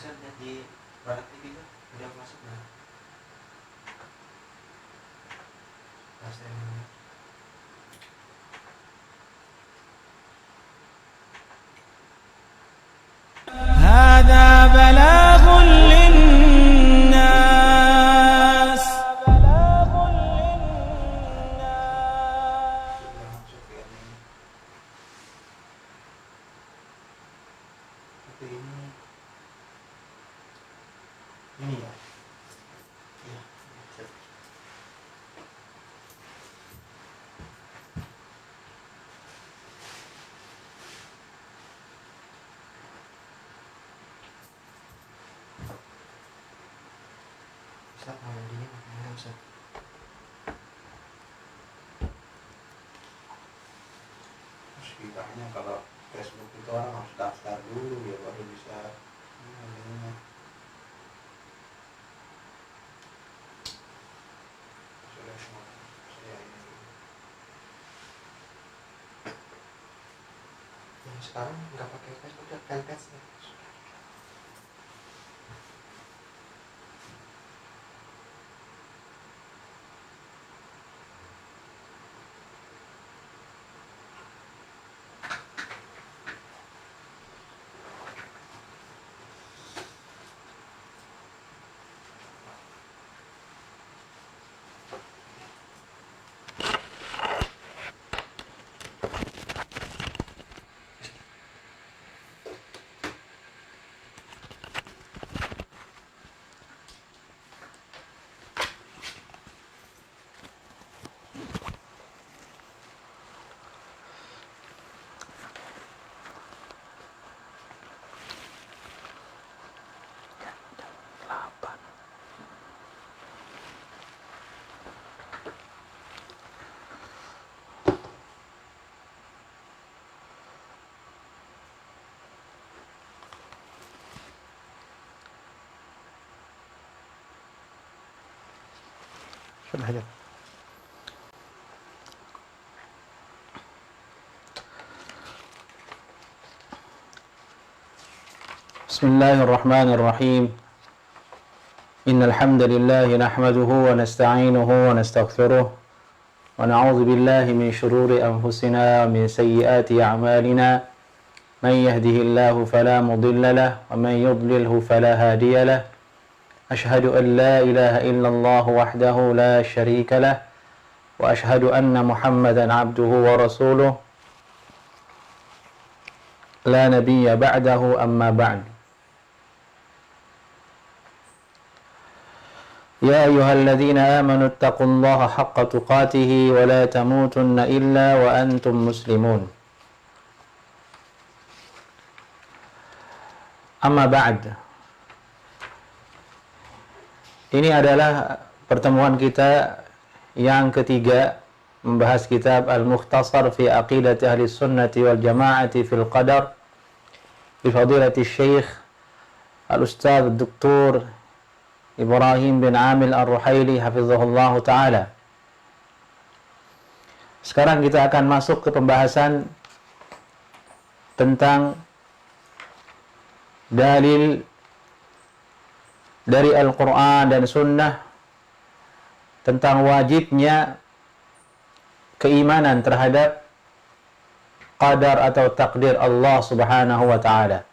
Ustaz lihat di Barat TV tuh udah masuk nggak? هذا بلاغ للناس Ini ya. Iya. Ustaz mau dia mana Ustaz? Terus kitanya kalau Facebook itu orang harus daftar dulu ya baru bisa ini. Yang sekarang nggak pakai Facebook, udah fanpage ya. Sudah aja. بسم الله الرحمن الرحيم إن الحمد لله نحمده ونستعينه ونستغفره ونعوذ بالله من شرور أنفسنا ومن سيئات أعمالنا من يهده الله فلا مضل له ومن يضلله فلا هادي له أشهد أن لا إله إلا الله وحده لا شريك له وأشهد أن محمدا عبده ورسوله لا نبي بعده أما بعد يا أيها الذين آمنوا اتقوا الله حق تقاته ولا تموتن إلا وأنتم مسلمون أما بعد. Ini adalah pertemuan kita yang ketiga membahas kitab Al-Mukhtasar fi Aqidati Ahli Sunnati wal Jama'ati fil Qadar bi Fadilati Syekh Al-Ustadz Dr. Ibrahim bin Amil Ar-Ruhaili hafizahullah ta'ala. Sekarang kita akan masuk ke pembahasan tentang dalil dari Al-Quran dan Sunnah tentang wajibnya keimanan terhadap qadar atau takdir Allah subhanahu wa ta'ala.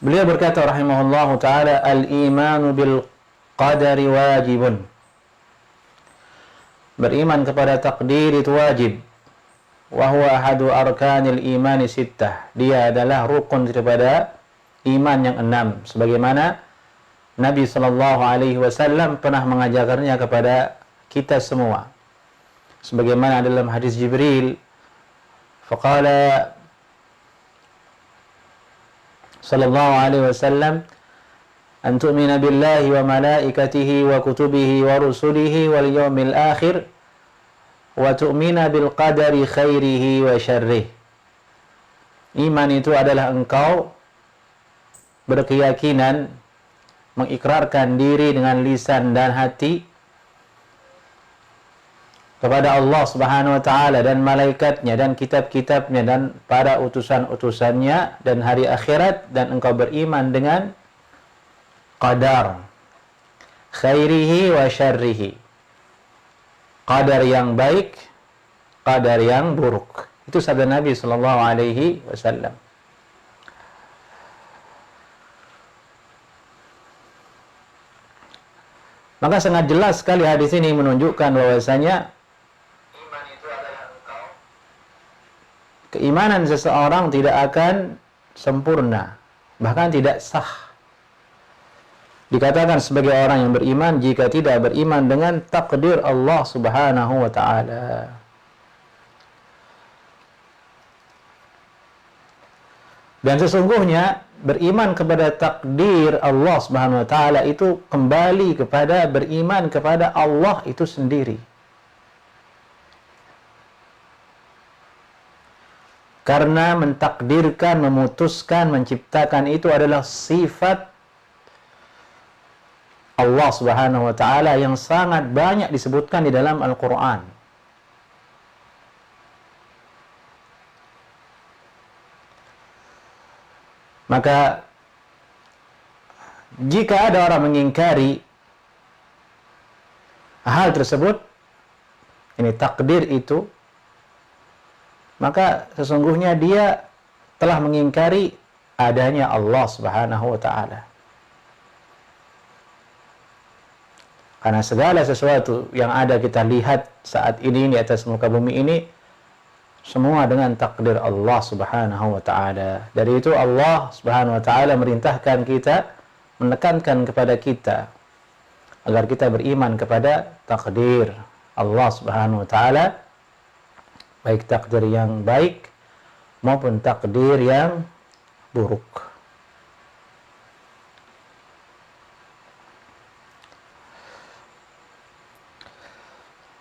Beliau berkata rahimahullahu ta'ala, al-imanu bil qadari wajibun. Beriman kepada takdir itu wajib. Wa huwa ahadu arkanil imani sittah. Dia adalah rukun daripada iman yang 6. Sebagaimana Nabi SAW pernah mengajarkannya kepada kita semua. Sebagaimana dalam hadis Jibril, faqala sallallahu alaihi wasallam, an tu'mina billahi wa malaikatihi wa kutubihi wa rusulihi wal yawmil akhir wa tu'mina bil qadari khairihi wa syarrih. Iman itu adalah engkau berkeyakinan, mengikrarkan diri dengan lisan dan hati kepada Allah Subhanahu wa taala dan malaikatnya dan kitab-kitabnya dan para utusan-utusannya dan hari akhirat, dan engkau beriman dengan qadar khairihi wa syarrihi, qadar yang baik, qadar yang buruk. Itu sabda Nabi sallallahu alaihi wasallam. Maka sangat jelas sekali hadis ini menunjukkan bahwasanya iman itu adalah engkau. Keimanan seseorang tidak akan sempurna, bahkan tidak sah. Dikatakan sebagai orang yang beriman jika tidak beriman dengan takdir Allah Subhanahu wa taala. Dan sesungguhnya beriman kepada takdir Allah Subhanahu wa taala itu kembali kepada beriman kepada Allah itu sendiri. Karena mentakdirkan, memutuskan, menciptakan itu adalah sifat Allah Subhanahu wa taala yang sangat banyak disebutkan di dalam Al-Qur'an. Maka jika ada orang mengingkari hal tersebut, ini takdir itu, maka sesungguhnya dia telah mengingkari adanya Allah Subhanahu wa taala. Karena segala sesuatu yang ada kita lihat saat ini di atas muka bumi ini semua dengan takdir Allah Subhanahu wa taala. Dari itu Allah Subhanahu wa taala merintahkan kita, menekankan kepada kita agar kita beriman kepada takdir Allah Subhanahu wa taala, baik takdir yang baik maupun takdir yang buruk.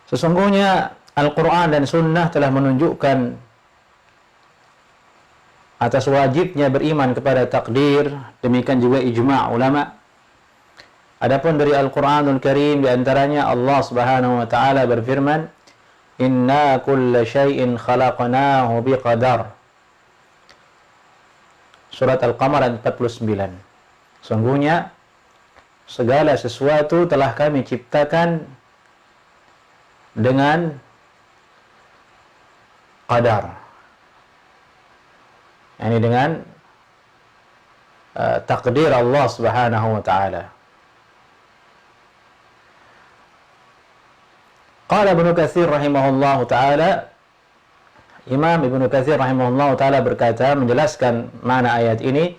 Sesungguhnya Al-Quran dan Sunnah telah menunjukkan atas wajibnya beriman kepada takdir, demikian juga ijma' ulama. Adapun dari Al-Quranul Karim, diantaranya Allah Subhanahu wa ta'ala berfirman, Inna kulla syai'in khalaqnahu biqadar. Surat Al-Qamar 49. Sungguhnya segala sesuatu telah kami ciptakan dengan qadar, yani dengan takdir Allah Subhanahu wa taala. Qala Ibnu Katsir rahimahullahu taala, Imam Ibnu Katsir rahimahullahu taala berkata menjelaskan makna ayat ini,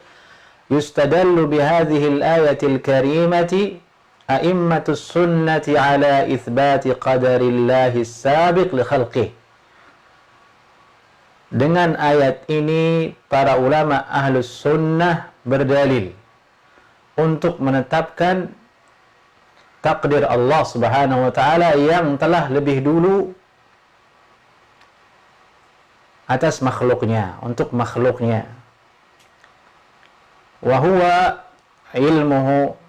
yustadallu bihadhihi al-ayati al-karimati a'immatus sunnati ala itsbati qadarillahi as-sabiq li khalqihi. Dengan ayat ini para ulama ahlus sunnah berdalil untuk menetapkan takdir Allah Subhanahu wa taala yang telah lebih dulu atas makhluknya, untuk makhluknya. Wa huwa ilmuhu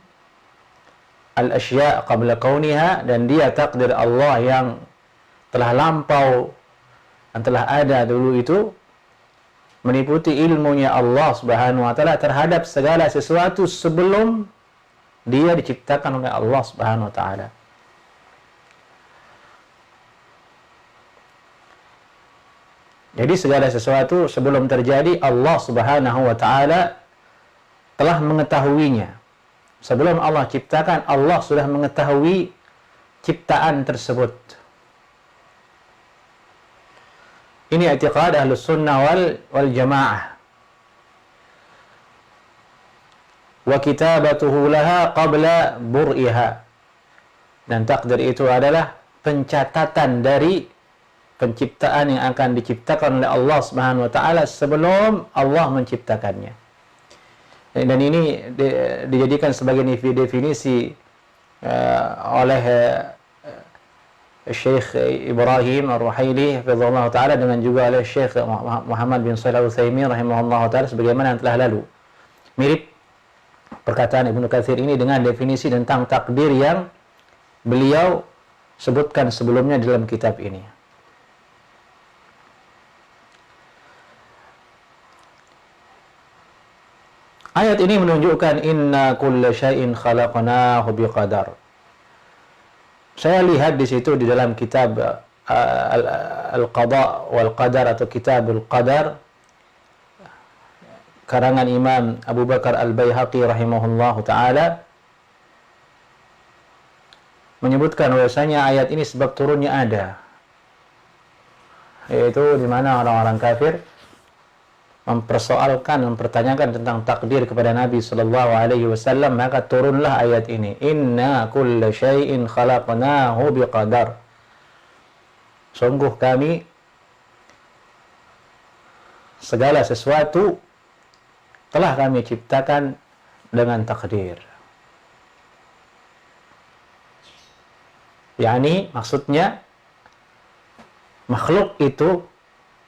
al-asya' qabla kauniha, dan dia takdir Allah yang telah lampau, yang telah ada dulu itu, meliputi ilmunya Allah Subhanahu wa taala terhadap segala sesuatu sebelum dia diciptakan oleh Allah Subhanahu wa taala. Jadi segala sesuatu sebelum terjadi Allah Subhanahu wa taala telah mengetahuinya. Sebelum Allah ciptakan, Allah sudah mengetahui ciptaan tersebut. Ini i'tiqad Ahlus Sunnah wal Jamaah. Wa kitabatuhu laha qabla bur'iha. Dan takdir itu adalah pencatatan dari penciptaan yang akan diciptakan oleh Allah Subhanahu wa taala sebelum Allah menciptakannya. Dan ini dijadikan sebagai definisi oleh Syekh Ibrahim Ar-Ruhaili hafizahullah taala, dengan juga oleh Syekh Muhammad bin Shalih Al-Utsaimin rahimahullah taala, sebagaimana yang telah lalu. Mirip perkataan Ibnu Katsir ini dengan definisi tentang takdir yang beliau sebutkan sebelumnya dalam kitab ini. Ayat ini menunjukkan inna kulla syai'in khalaqnahu biqadar. Saya lihat di situ di dalam kitab Al-Qada wal Qadar atau Kitabul Qadar karangan Imam Abu Bakar Al-Baihaqi rahimahullahu taala menyebutkan bahwasanya ayat ini sebab turunnya ada, yaitu di mana orang-orang kafir mempertanyakan tentang takdir kepada Nabi sallallahu alaihi wasallam, maka turunlah ayat ini, inna kulla syai'in khalaqnahu biqadar. Sungguh kami segala sesuatu telah kami ciptakan dengan takdir. Yani maksudnya makhluk itu,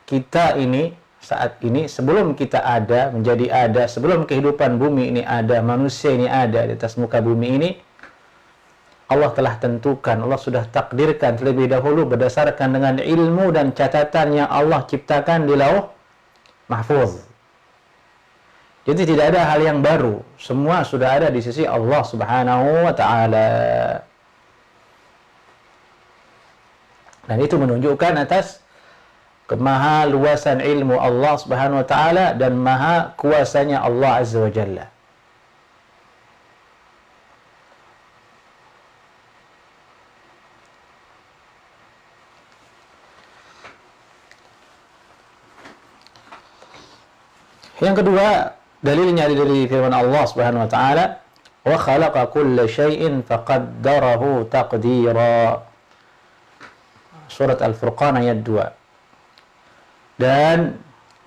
kita ini saat ini, sebelum kita ada, menjadi ada, sebelum kehidupan bumi ini ada, manusia ini ada di atas muka bumi ini, Allah telah tentukan, Allah sudah takdirkan terlebih dahulu berdasarkan dengan ilmu dan catatan yang Allah ciptakan di Lauh Mahfuz. Jadi tidak ada hal yang baru, semua sudah ada di sisi Allah Subhanahu wa taala. Dan itu menunjukkan atas kemaha luasan ilmu Allah Subhanahu wa taala dan maha kuasanya Allah Azza wa Jalla. Yang kedua, dalilnya dari firman Allah Subhanahu wa taala, "Wa khalaqa kulla syai'in faqaddarahu taqdira." Surat Al-Furqan ayat 2. Dan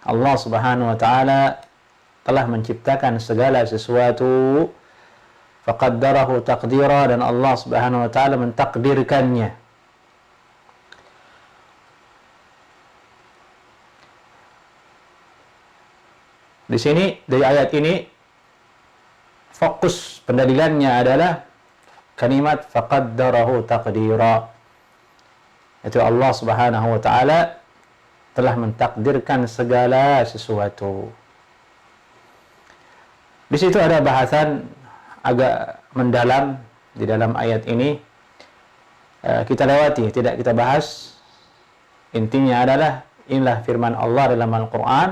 Allah Subhanahu wa taala telah menciptakan segala sesuatu, faqaddarahu taqdira, dan Allah Subhanahu wa taala mentakdirkannya. Di sini dari ayat ini fokus pendalilannya adalah kalimat faqaddarahu taqdira. Itu Allah Subhanahu wa taala telah mentakdirkan segala sesuatu. Di situ ada bahasan agak mendalam di dalam ayat ini. Kita lewati, tidak kita bahas. Intinya adalah inilah firman Allah dalam Al-Quran,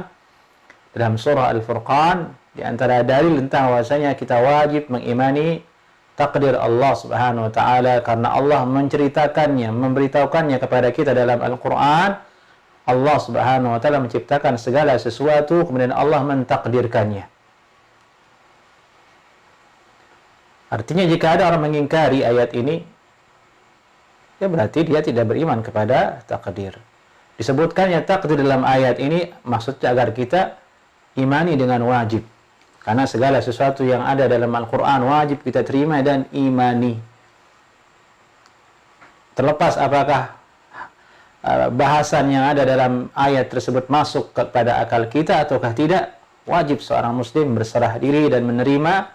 dalam surah Al-Furqan, di antara dalil tentang bahwasanya kita wajib mengimani takdir Allah Subhanahu wa taala, karena Allah menceritakannya, memberitahukannya kepada kita dalam Al-Quran. Allah Subhanahu wa taala menciptakan segala sesuatu, kemudian Allah mentakdirkannya. Artinya jika ada orang mengingkari ayat ini, ya berarti dia tidak beriman kepada takdir. Disebutkannya takdir dalam ayat ini maksudnya agar kita imani dengan wajib. Karena segala sesuatu yang ada dalam Al-Quran wajib kita terima dan imani. Terlepas apakah bahasan yang ada dalam ayat tersebut masuk kepada akal kita ataukah tidak, wajib seorang muslim berserah diri dan menerima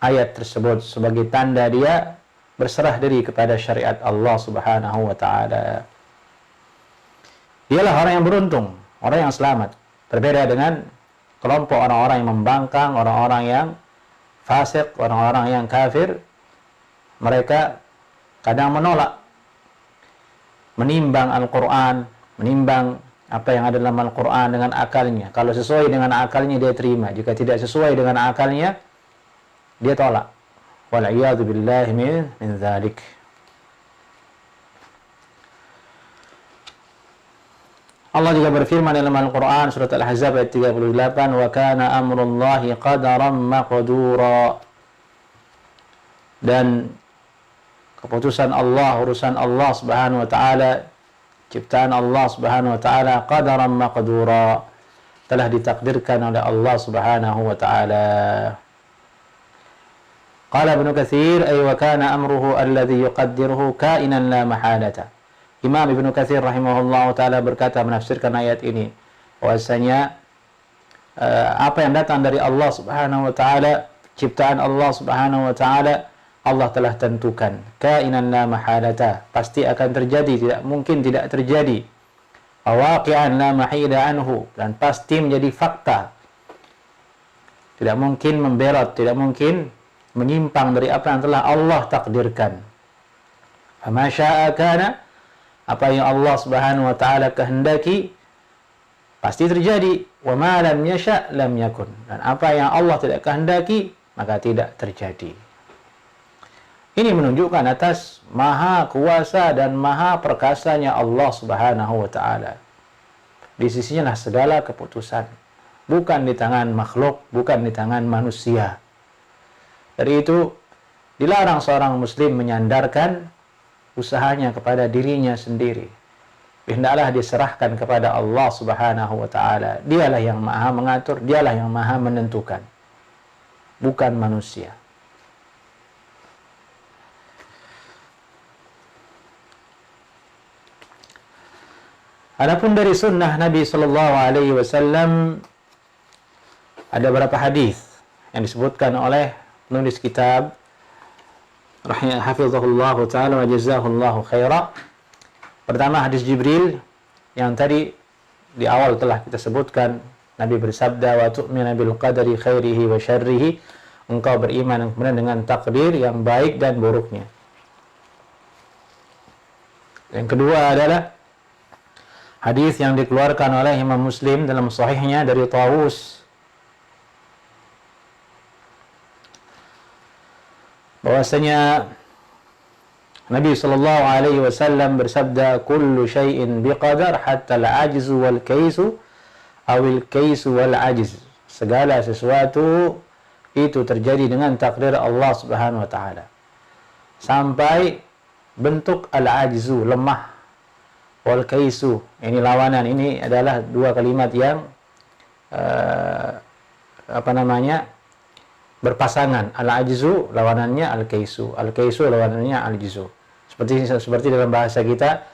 ayat tersebut sebagai tanda dia berserah diri kepada syariat Allah Subhanahu wa taala. Dialah orang yang beruntung, orang yang selamat. Berbeda dengan kelompok orang-orang yang membangkang, orang-orang yang fasik, orang-orang yang kafir. Mereka kadang menolak, menimbang Al-Quran, menimbang apa yang ada dalam Al-Quran dengan akalnya. Kalau sesuai dengan akalnya dia terima, jika tidak sesuai dengan akalnya dia tolak. Wal'iyadu billahi min dzalik. Allah juga berfirman dalam Al-Quran surat Al-Ahzab ayat 38, "Wa kana amrullahi qadaran maqdura." Dan keputusan Allah, urusan Allah Subhanahu wa taala, ciptaan Allah Subhanahu wa taala qadaran maqdura, telah ditakdirkan oleh Allah Subhanahu wa taala. Qala Ibnu Katsir, "Ay wa kana amruhu alladhi yuqaddiruhu kainan la mahalata." Imam Ibnu Katsir rahimahullah ta'ala berkata menafsirkan ayat ini, bahwasanya apa yang datang dari Allah Subhanahu wa ta'ala, ciptaan Allah Subhanahu wa ta'ala, Allah telah tentukan. Kainan la mahalata, pasti akan terjadi, tidak mungkin tidak terjadi. Waqi'an la mahida anhu, dan pasti menjadi fakta. Tidak mungkin membelot, tidak mungkin menyimpang dari apa yang telah Allah takdirkan. Fama syaa kana, apa yang Allah Subhanahu wa taala kehendaki pasti terjadi. Wa ma lam yasha lam yakun, dan apa yang Allah tidak kehendaki maka tidak terjadi. Ini menunjukkan atas maha kuasa dan maha perkasanya Allah Subhanahu wa taala. Di sisinya lah segala keputusan, bukan di tangan makhluk, bukan di tangan manusia. Dari itu dilarang seorang muslim menyandarkan usahanya kepada dirinya sendiri. Hendaklah diserahkan kepada Allah Subhanahu wa taala. Dialah yang maha mengatur, dialah yang maha menentukan, bukan manusia. Adapun dari sunnah Nabi sallallahu alaihi wasallam, ada beberapa hadis yang disebutkan oleh penulis kitab hafizahullah taala wa jazahullahu khaira. Pertama, hadis Jibril yang tadi di awal telah kita sebutkan. Nabi bersabda, wa tu'minu bil qadari khairihi wa syarrihi, engkau beriman kemudian dengan takdir yang baik dan buruknya. Yang kedua adalah hadis yang dikeluarkan oleh Imam Muslim dalam sahihnya dari Tawus, bahwasanya Nabi sallallahu alaihi wasallam bersabda, kullu syai'in biqadar hatta al-ajzu wal kaisu awil kaisu wal ajz. Segala sesuatu itu terjadi dengan takdir Allah Subhanahu wa taala. Sampai bentuk al-ajzu, lemah, wal kaisu, ini lawanan. Ini adalah dua kalimat yang berpasangan. Al-ajzu lawanannya al-kaisu, al-kaisu lawanannya al-jzu. Seperti dalam bahasa kita,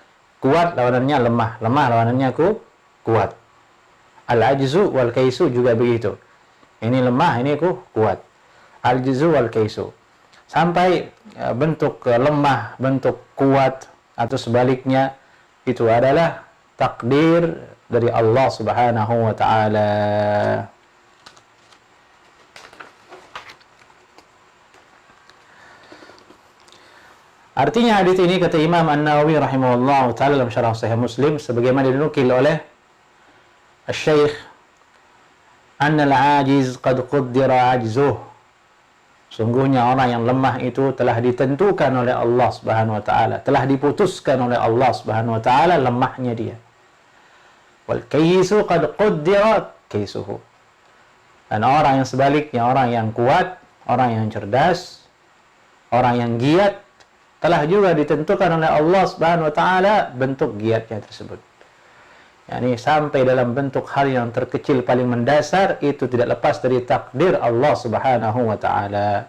kuat lawanannya lemah, lemah lawanannya kuat. Al-ajzu wal kaisu juga begitu. Ini lemah, ini kuat. Al-jzu wal kaisu. Sampai bentuk lemah, bentuk kuat atau sebaliknya, itu adalah takdir dari Allah Subhanahu wa taala. Artinya hadis ini, kata Imam An-Nawawi rahimahullah ta'ala dalam syarah Sahih Muslim, sebagaimana dinukil oleh Syekh, anna al-ajiz qad quddira ajzuh, sungguhnya orang yang lemah itu telah ditentukan oleh Allah Subhanahu wa taala, telah diputuskan oleh Allah Subhanahu wa taala lemahnya dia. Wal kayyisu qad quddira kaisuhu, dan orang yang sebaliknya, orang yang kuat, orang yang cerdas, orang yang giat, telah juga ditentukan oleh Allah Subhanahu wa taala bentuk giatnya tersebut. yakni sampai dalam bentuk hal yang terkecil paling mendasar, itu tidak lepas dari takdir Allah Subhanahu wa taala.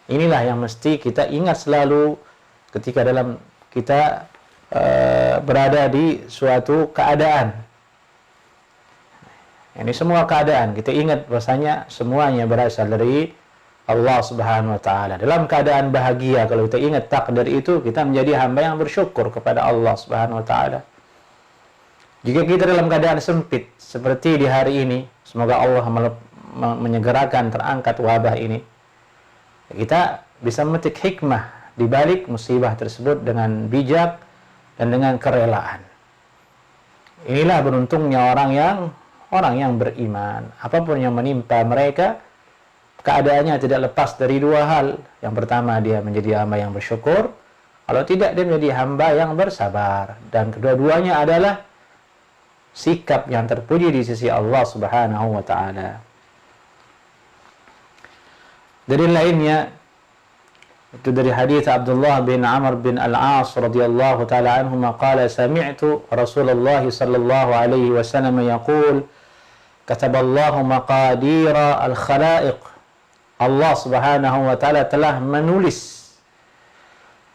Inilah yang mesti kita ingat selalu ketika dalam kita berada di suatu keadaan. Ini semua keadaan kita ingat bahwasanya semuanya berasal dari Allah Subhanahu wa taala. Dalam keadaan bahagia, kalau kita ingat takdir itu, kita menjadi hamba yang bersyukur kepada Allah Subhanahu wa taala. Jika kita dalam keadaan sempit seperti di hari ini, semoga Allah menyegerakan terangkat wabah ini, kita bisa memetik hikmah di balik musibah tersebut dengan bijak dan dengan kerelaan. Inilah beruntungnya orang yang beriman. Apapun yang menimpa mereka, keadaannya tidak lepas dari dua hal. Yang pertama, dia menjadi hamba yang bersyukur. Kalau tidak, dia menjadi hamba yang bersabar. Dan kedua-duanya adalah sikap yang terpuji di sisi Allah Subhanahu wa taala. Dari lainnya, itu dari hadis Abdullah bin Amr bin Al-As radhiyallahu taala anhuma qala sami'tu Rasulullah sallallahu alaihi wasallam yaqul kataballahu maqadira al-khalaiq. Allah Subhanahu wa taala telah menulis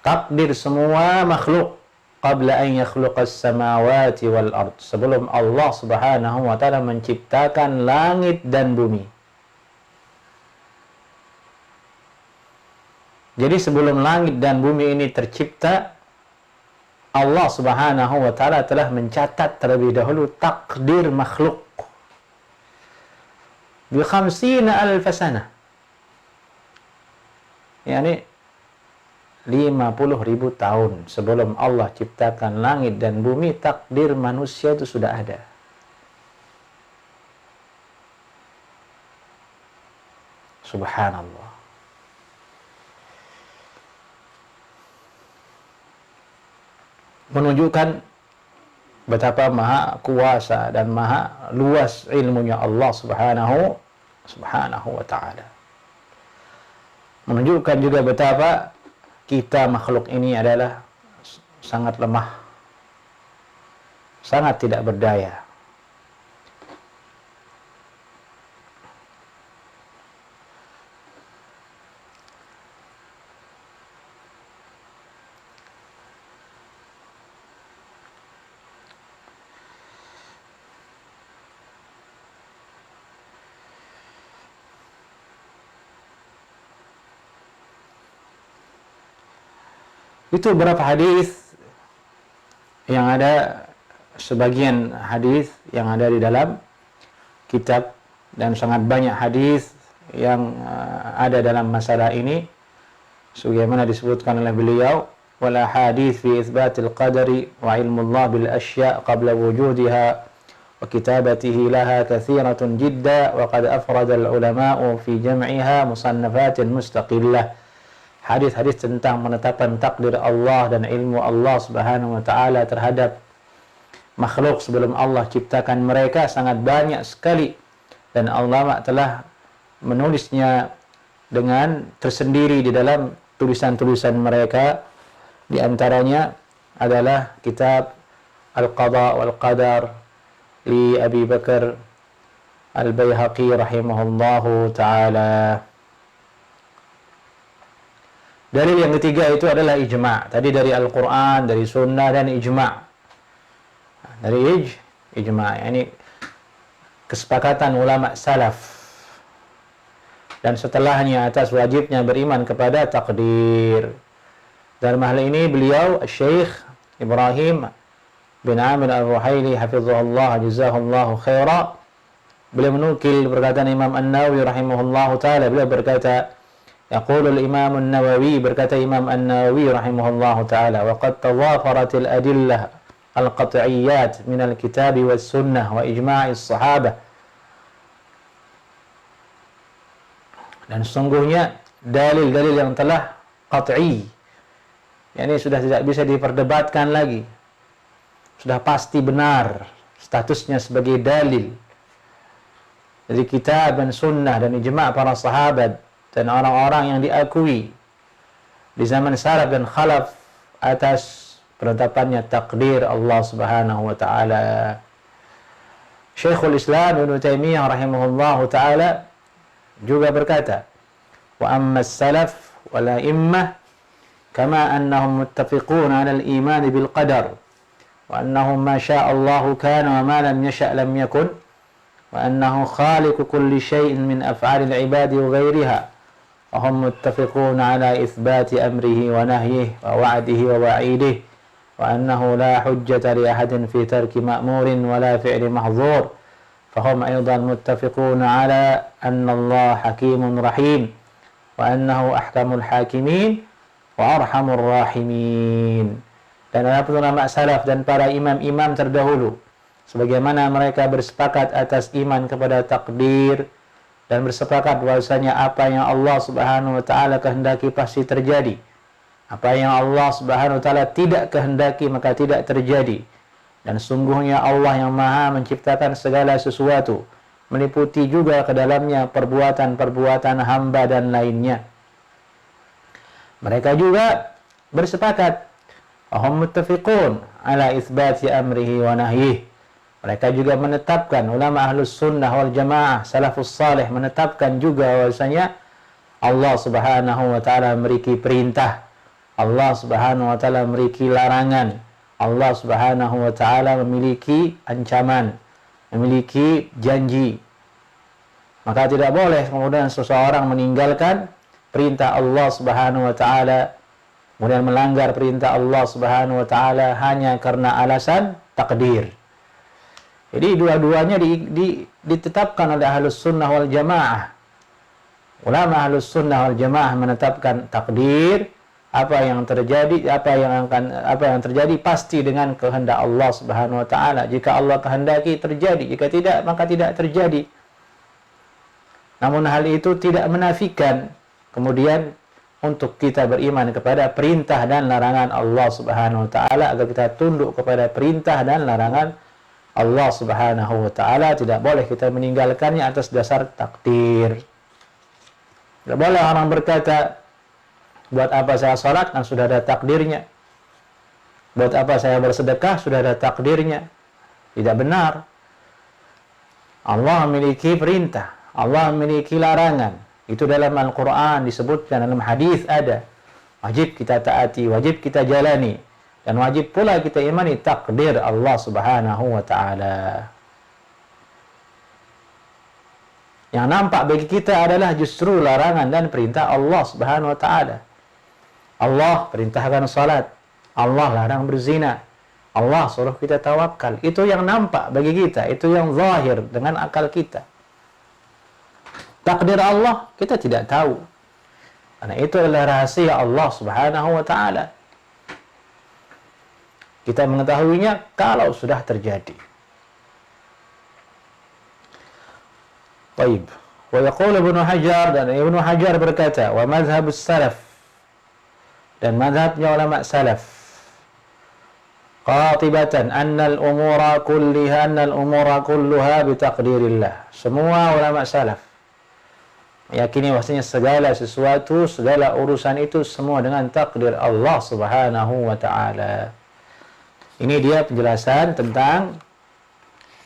takdir semua makhluk qabla an yakhluqas samawati wal ard, sebelum Allah Subhanahu wa taala menciptakan langit dan bumi. Jadi sebelum langit dan bumi ini tercipta, Allah Subhanahu wa taala telah mencatat terlebih dahulu takdir makhluk bi 50,000 sanah. Yani 50.000 tahun sebelum Allah ciptakan langit dan bumi, takdir manusia itu sudah ada. Subhanallah. Menunjukkan betapa maha kuasa dan maha luas ilmunya Allah Subhanahu wa ta'ala. Menunjukkan juga betapa kita makhluk ini adalah sangat lemah, sangat tidak berdaya. Itu beberapa hadis yang ada, sebagian hadis yang ada di dalam kitab, dan sangat banyak hadis yang ada dalam masalah ini sebagaimana disebutkan oleh beliau, wala hadis fi itsbatil qadari wa ilmullah bil asya' qabla wujudiha wa kitabatihi laha katsiratun jidda wa qad afrada al ulama'u fi jam'iha musannafatin mustaqillah. Hadis-hadis tentang menetapkan takdir Allah dan ilmu Allah Subhanahu wa taala terhadap makhluk sebelum Allah ciptakan mereka sangat banyak sekali, dan Allah telah menulisnya dengan tersendiri di dalam tulisan-tulisan mereka. Di antaranya adalah kitab Al-Qada wal Qadar li Abi Bakar Al-Baihaqi rahimahullahu taala. Dalil yang ketiga itu adalah ijma'. Tadi dari Al-Quran, dari Sunnah, dan ijma'. Dari ijma', yani kesepakatan ulama salaf. Dan setelahnya atas wajibnya beriman kepada takdir. Dalam hal ini beliau, Syekh Ibrahim bin Amir Al-Ruhaili hafizahullah jazahullahu khaira, beliau menukil perkataan Imam An-Nawawi rahimahullahu ta'ala. Beliau berkata, يقول الإمام النووي, berkata Imam An-Nawawi rahimahullahu ta'ala, وَقَدْ تَوَافَرَتِ الْأَدِلَّةِ الْقَطْعِيَّاتِ مِنَ الْكِتَابِ وَالسُّنَّةِ وَإِجْمَاعِ الصَّحَابَةِ. Dan sesungguhnya dalil-dalil yang telah qat'i, yakni sudah tidak bisa diperdebatkan lagi, sudah pasti benar statusnya sebagai dalil dari kitab dan sunnah dan ijma' para sahabat dan orang-orang yang diakui di zaman salaf dan khalaf atas penetapannya takdir Allah Subhanahu wa taala. Syekhul Islam Ibnu Taimiyah rahimahullahu taala juga berkata, wa amma as-salaf wal a'immah kama annahum muttafiqun 'ala al-iman bil qadar wa annahum ma syaa Allah kana wa ma lam yasha' lam yakun wa annahu khaliqu kulli shay'in min af'alil 'ibadi wa ghayriha. وهم متفقون على إثبات أمره ونهيه ووعده ووعيده وأنه لا حجة لأحد في ترك مأمور ولا فعل محظور فهم أيضا متفقون على أن الله حكيم رحيم وأنه أحكم الحاكمين وأرحم الراحمين. Dan adapun ulama salaf dan para imam-imam terdahulu, sebagaimana mereka bersepakat atas iman kepada takdir dan bersepakat bahwasanya apa yang Allah Subhanahu wa taala kehendaki pasti terjadi. Apa yang Allah Subhanahu wa taala tidak kehendaki maka tidak terjadi. Dan sungguhnya Allah yang Maha menciptakan segala sesuatu, meliputi juga ke dalamnya perbuatan-perbuatan hamba dan lainnya. Mereka juga bersepakat, ahum muttafiqun ala itsbati amrihi wa nahyihi. Mereka juga menetapkan, ulama ahlus sunnah wal jamaah salafus salih menetapkan juga bahwasanya Allah Subhanahu wa taala memiliki perintah, Allah Subhanahu wa taala memiliki larangan, Allah Subhanahu wa taala memiliki ancaman, memiliki janji. Maka tidak boleh kemudian seseorang meninggalkan perintah Allah Subhanahu wa taala, kemudian melanggar perintah Allah Subhanahu wa taala hanya karena alasan takdir. Jadi dua-duanya ditetapkan oleh Ahlus Sunnah wal Jamaah. Ulama Ahlus Sunnah wal Jamaah menetapkan takdir, apa yang terjadi pasti dengan kehendak Allah Subhanahu wa taala. Jika Allah kehendaki terjadi, jika tidak maka tidak terjadi. Namun hal itu tidak menafikan kemudian untuk kita beriman kepada perintah dan larangan Allah Subhanahu wa taala, agar kita tunduk kepada perintah dan larangan Allah Subhanahu wa taala. Tidak boleh kita meninggalkannya atas dasar takdir. Tidak boleh orang berkata, buat apa saya salat kan sudah ada takdirnya. Buat apa saya bersedekah sudah ada takdirnya. Tidak benar. Allah memiliki perintah, Allah memiliki larangan. Itu dalam Al-Quran disebutkan, dalam hadis ada. Wajib kita taati, wajib kita jalani. Dan wajib pula kita imani takdir Allah Subhanahu wa ta'ala. Yang nampak bagi kita adalah justru larangan dan perintah Allah Subhanahu wa ta'ala. Allah perintahkan salat, Allah larang berzina, Allah suruh kita tawakal. Itu yang nampak bagi kita, itu yang zahir dengan akal kita. Takdir Allah kita tidak tahu, karena itu adalah rahasia Allah Subhanahu wa ta'ala. Kita mengetahuinya kalau sudah terjadi. Baik. Wa yaqulu Ibnu Hajar, dan Ibnu Hajar berkata, wa madhhabus salaf, dan madhabnya ulama salaf, qatibatan annal umura kulluha bitaqdirillah. Semua ulama salaf meyakini bahwasanya segala sesuatu, segala urusan itu semua dengan takdir Allah Subhanahu wa ta'ala. Ini dia penjelasan tentang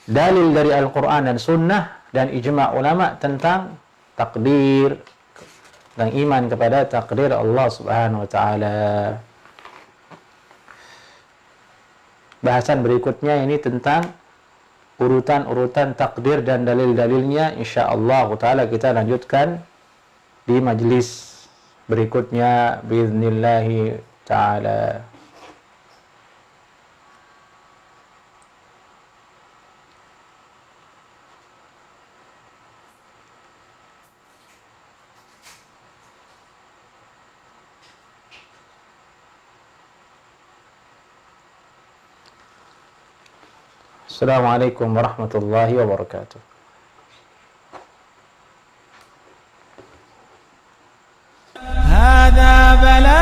dalil dari Al-Quran dan Sunnah dan ijma' ulama tentang takdir dan iman kepada takdir Allah Subhanahu wa ta'ala. Bahasan berikutnya ini tentang urutan-urutan takdir dan dalil-dalilnya. InsyaAllah ta'ala kita lanjutkan di majlis berikutnya biiznillahi ta'ala. Assalamualaikum warahmatullahi wabarakatuh. هذا بلاغ